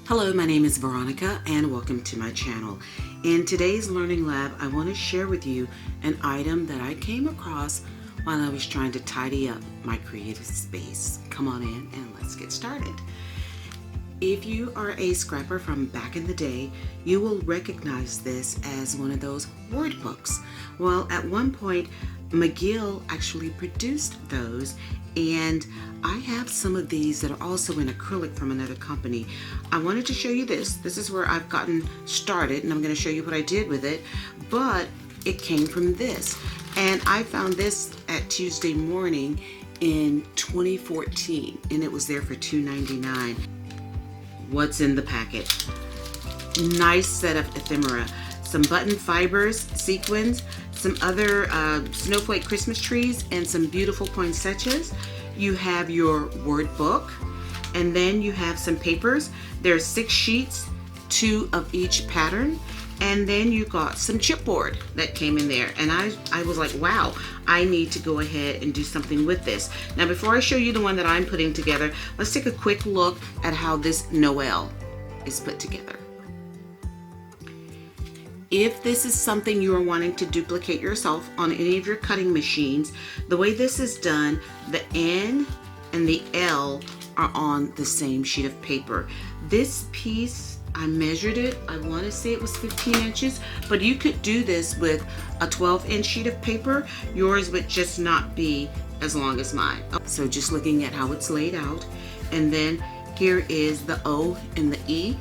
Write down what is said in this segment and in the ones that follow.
Hello, my name is Veronica and welcome to my channel. In today's Learning Lab, I want to share with you an item that I came across while I was trying to tidy up my creative space. Come on in and let's get started. If you are a scrapper from back in the day, you will recognize this as one of those word books. Well, at one point, McGill actually produced those, and I have some of these that are also in acrylic from another company. I wanted to show you this. This is where I've gotten started, and I'm going to show you what I did with it, but it came from this. And I found this at Tuesday Morning in 2014, and it was there for $2.99. What's in the packet? Nice set of ephemera, some button fibers, sequins, some other snowflake Christmas trees, and some beautiful poinsettias. You have your word book, and then you have some papers. There's 6 sheets, 2 of each pattern, and then you got some chipboard that came in there. And I was like, wow, I need to go ahead and do something with this. Now, before I show you the one that I'm putting together, let's take a quick look at how this Noel is put together. If this is something you are wanting to duplicate yourself on any of your cutting machines, the way this is done, the N and the L are on the same sheet of paper. This piece, I measured it, I want to say it was 15 inches, but you could do this with a 12-inch sheet of paper. Yours would just not be as long as mine. So just looking at how it's laid out, and then here is the O and the E,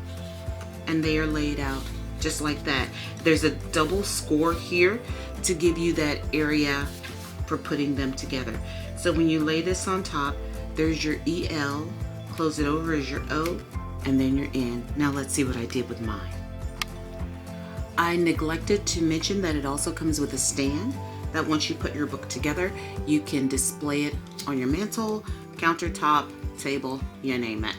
and they are laid out just like that. There's a double score here to give you that area for putting them together. So when you lay this on top, there's your EL, close it over as your O, and then your N. Now let's see what I did with mine. I neglected to mention that it also comes with a stand that once you put your book together, you can display it on your mantle, countertop, table, you name it.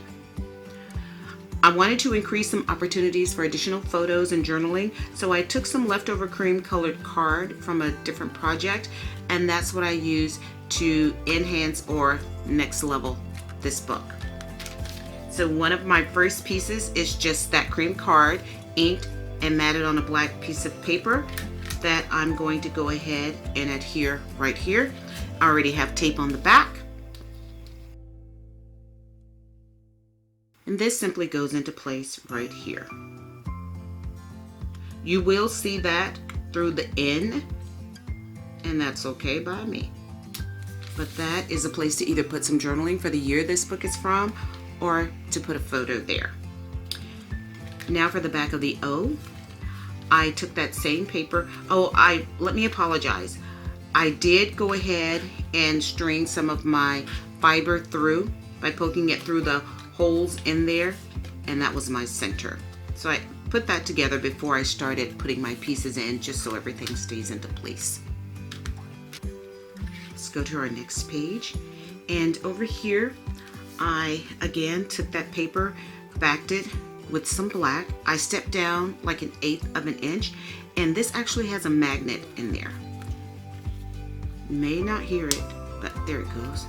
I wanted to increase some opportunities for additional photos and journaling, so I took some leftover cream colored card from a different project, and that's what I used to enhance or next level this book. So one of my first pieces is just that cream card, inked and matted on a black piece of paper that I'm going to go ahead and adhere right here. I already have tape on the back. And this simply goes into place right here. You will see that through the N, and that's okay by me. But that is a place to either put some journaling for the year this book is from, or to put a photo there. Now for the back of the O, I took that same paper. Let me apologize. I did go ahead and string some of my fiber through by poking it through the holes in there, and that was my center. So I put that together before I started putting my pieces in, just so everything stays into place. Let's go to our next page, and over here I again took that paper, backed it with some black. I stepped down like 1/8 of an inch, and this actually has a magnet in there. You may not hear it, but there it goes.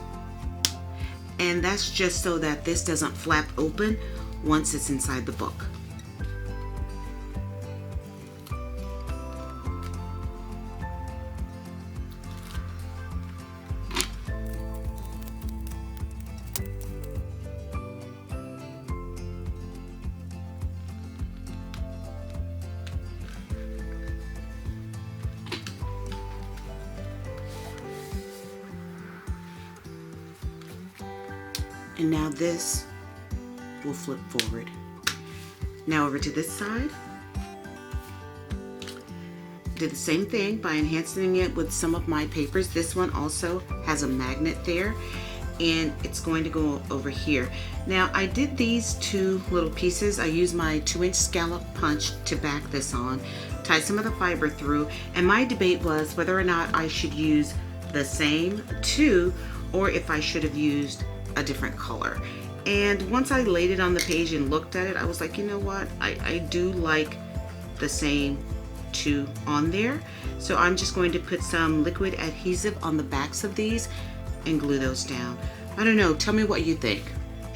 And that's just so that this doesn't flap open once it's inside the book. And now this will flip forward. Now over to this side. Did the same thing by enhancing it with some of my papers. This one also has a magnet there, and it's going to go over here. Now I did these 2 little pieces. I used my 2-inch scallop punch to back this on, tied some of the fiber through, and my debate was whether or not I should use the same 2 or if I should have used a different color. And once I laid it on the page and looked at it, I was like, you know what, I do like the same 2 on there. So I'm just going to put some liquid adhesive on the backs of these and glue those down. I don't know, tell me what you think.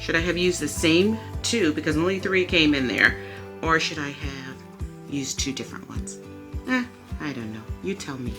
Should I have used the same two because only 3 came in there, or should I have used 2 different ones? I don't know. You tell me.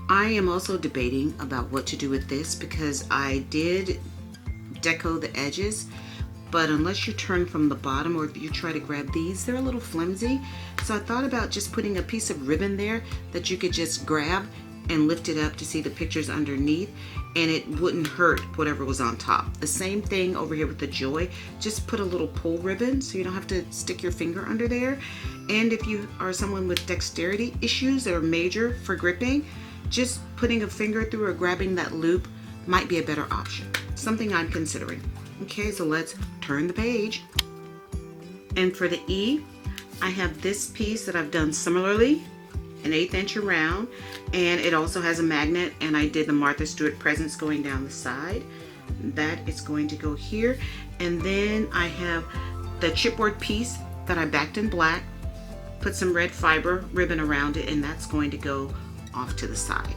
I am also debating about what to do with this because I did deco the edges, but unless you turn from the bottom or if you try to grab these, they're a little flimsy. So I thought about just putting a piece of ribbon there that you could just grab and lift it up to see the pictures underneath, and it wouldn't hurt whatever was on top. The same thing over here with the joy. Just put a little pull ribbon so you don't have to stick your finger under there. And if you are someone with dexterity issues that are major for gripping, just putting a finger through or grabbing that loop might be a better option. Something I'm considering. Okay, so let's turn the page. And for the E, I have this piece that I've done similarly, an 1/8 inch around, and it also has a magnet, and I did the Martha Stewart presents going down the side. That is going to go here. And then I have the chipboard piece that I backed in black, put some red fiber ribbon around it, and that's going to go off to the side.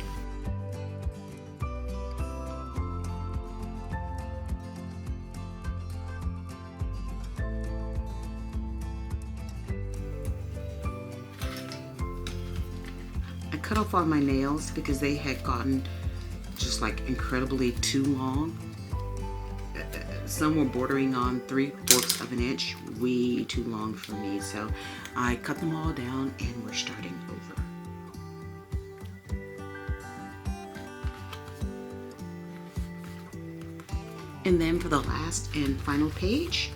I cut off all my nails because they had gotten just like incredibly too long. Some were bordering on 3/4 of an inch, way too long for me. So I cut them all down and we're starting over. And then for the last and final page,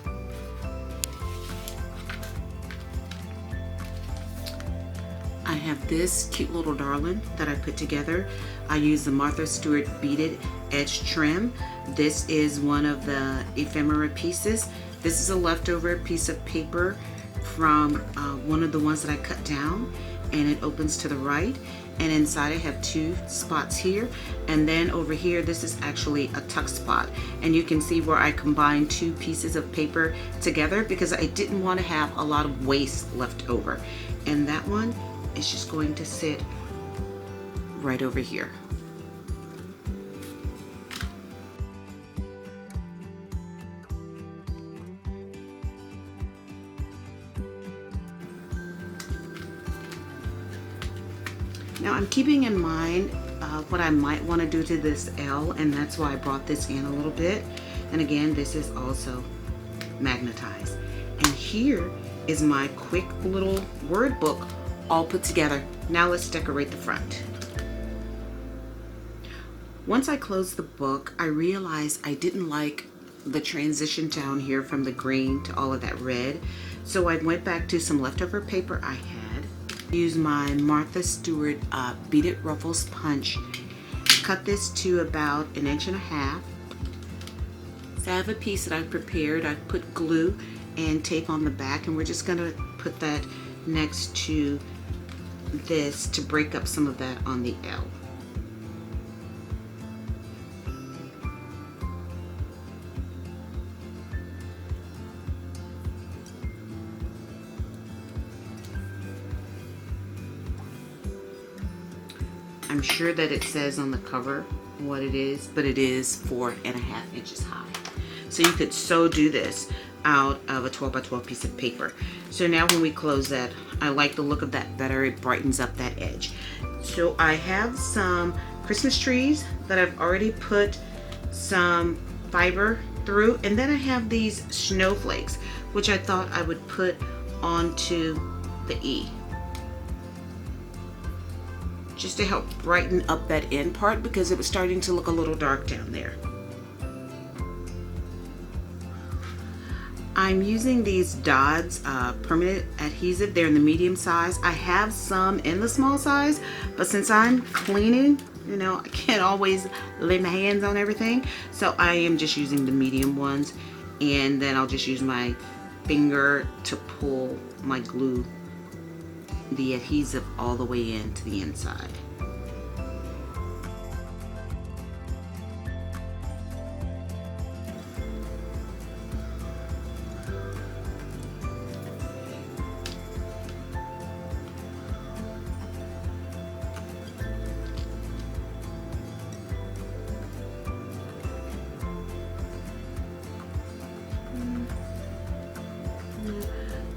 I have this cute little darling that I put together. I use the Martha Stewart beaded edge trim. This is one of the ephemera pieces. This is a leftover piece of paper from one of the ones that I cut down, and it opens to the right. And inside I have 2 spots here, and then over here this is actually a tuck spot, and you can see where I combined 2 pieces of paper together because I didn't want to have a lot of waste left over. And that one is just going to sit right over here. Now I'm keeping in mind what I might want to do to this L, and that's why I brought this in a little bit. And again, this is also magnetized. And here is my quick little word book all put together. Now let's decorate the front. Once I closed the book, I realized I didn't like the transition down here from the green to all of that red. So I went back to some leftover paper I had. Use my Martha Stewart beaded ruffles punch. Cut this to about 1.5 inches. So I have a piece that I prepared. I put glue and tape on the back, and we're just gonna put that next to this to break up some of that on the L. I'm sure that it says on the cover what it is, but it is 4.5 inches high. So you could so do this out of a 12 by 12 piece of paper. So now when we close that, I like the look of that better. It brightens up that edge. So I have some Christmas trees that I've already put some fiber through, and then I have these snowflakes, which I thought I would put onto the E, just to help brighten up that end part because it was starting to look a little dark down there. I'm using these Dodds permanent adhesive. They're in the medium size. I have some in the small size, but since I'm cleaning You know, I can't always lay my hands on everything, so I am just using the medium ones, and then I'll just use my finger to pull my glue, the adhesive, all the way into the inside.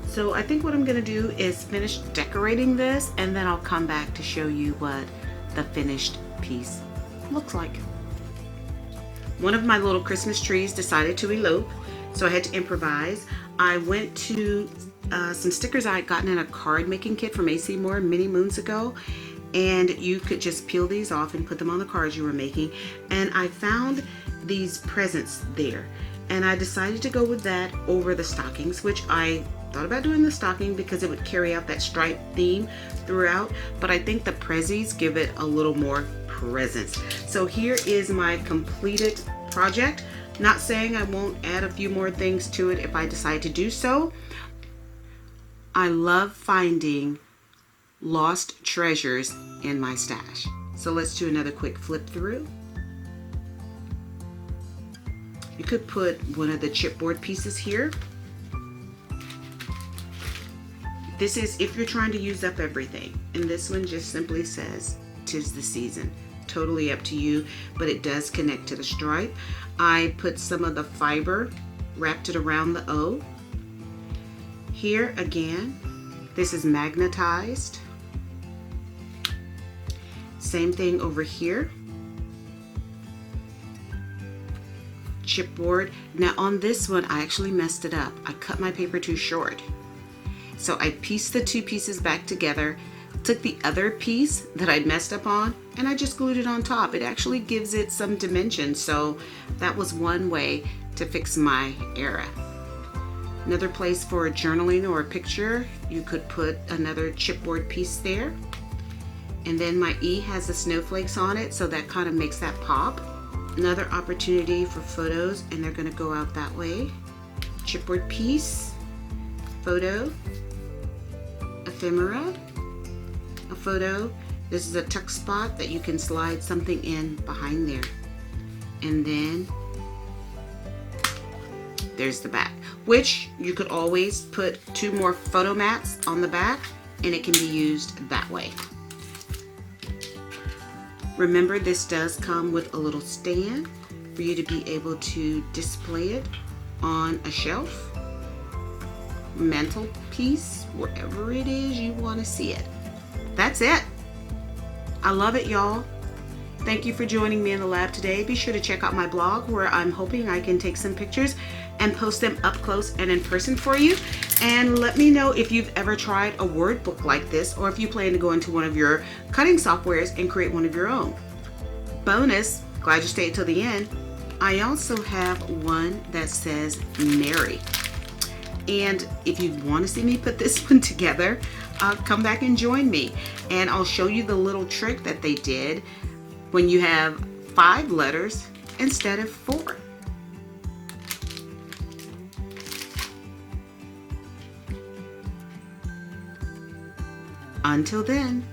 So I think what I'm going to do is finish decorating this, and then I'll come back to show you what the finished piece looks like. One of my little Christmas trees decided to elope, so I had to improvise. I went to some stickers I had gotten in a card making kit from AC Moore many moons ago, and you could just peel these off and put them on the cards you were making. And I found these presents there, and I decided to go with that over the stockings, which I thought about doing the stocking because it would carry out that stripe theme throughout, but I think the prezzies give it a little more presence. So here is my completed project. Not saying I won't add a few more things to it if I decide to do so. I love finding lost treasures in my stash. So let's do another quick flip through. You could put one of the chipboard pieces here. This is if you're trying to use up everything. And this one just simply says, "'Tis the season." Totally up to you, but it does connect to the stripe. I put some of the fiber, wrapped it around the O. Here again, this is magnetized. Same thing over here. Chipboard. Now on this one, I actually messed it up. I cut my paper too short. So I pieced the two pieces back together, took the other piece that I'd messed up on, and I just glued it on top. It actually gives it some dimension, so that was one way to fix my error. Another place for journaling or a picture, you could put another chipboard piece there. And then my E has the snowflakes on it, so that kind of makes that pop. Another opportunity for photos, and they're going to go out that way. Chipboard piece, photo, ephemera, a photo. This is a tuck spot that you can slide something in behind there. And then there's the back, which you could always put 2 more photo mats on the back, and it can be used that way. Remember, this does come with a little stand for you to be able to display it on a shelf, mantelpiece, wherever it is you want to see it. That's it. I love it, y'all. Thank you for joining me in the lab today. Be sure to check out my blog where I'm hoping I can take some pictures and post them up close and in person for you. And let me know if you've ever tried a word book like this, or if you plan to go into one of your cutting softwares and create one of your own. Bonus, glad you stayed till the end, I also have one that says Mary. And if you want to see me put this one together, come back and join me. And I'll show you the little trick that they did when you have 5 letters instead of 4. Until then.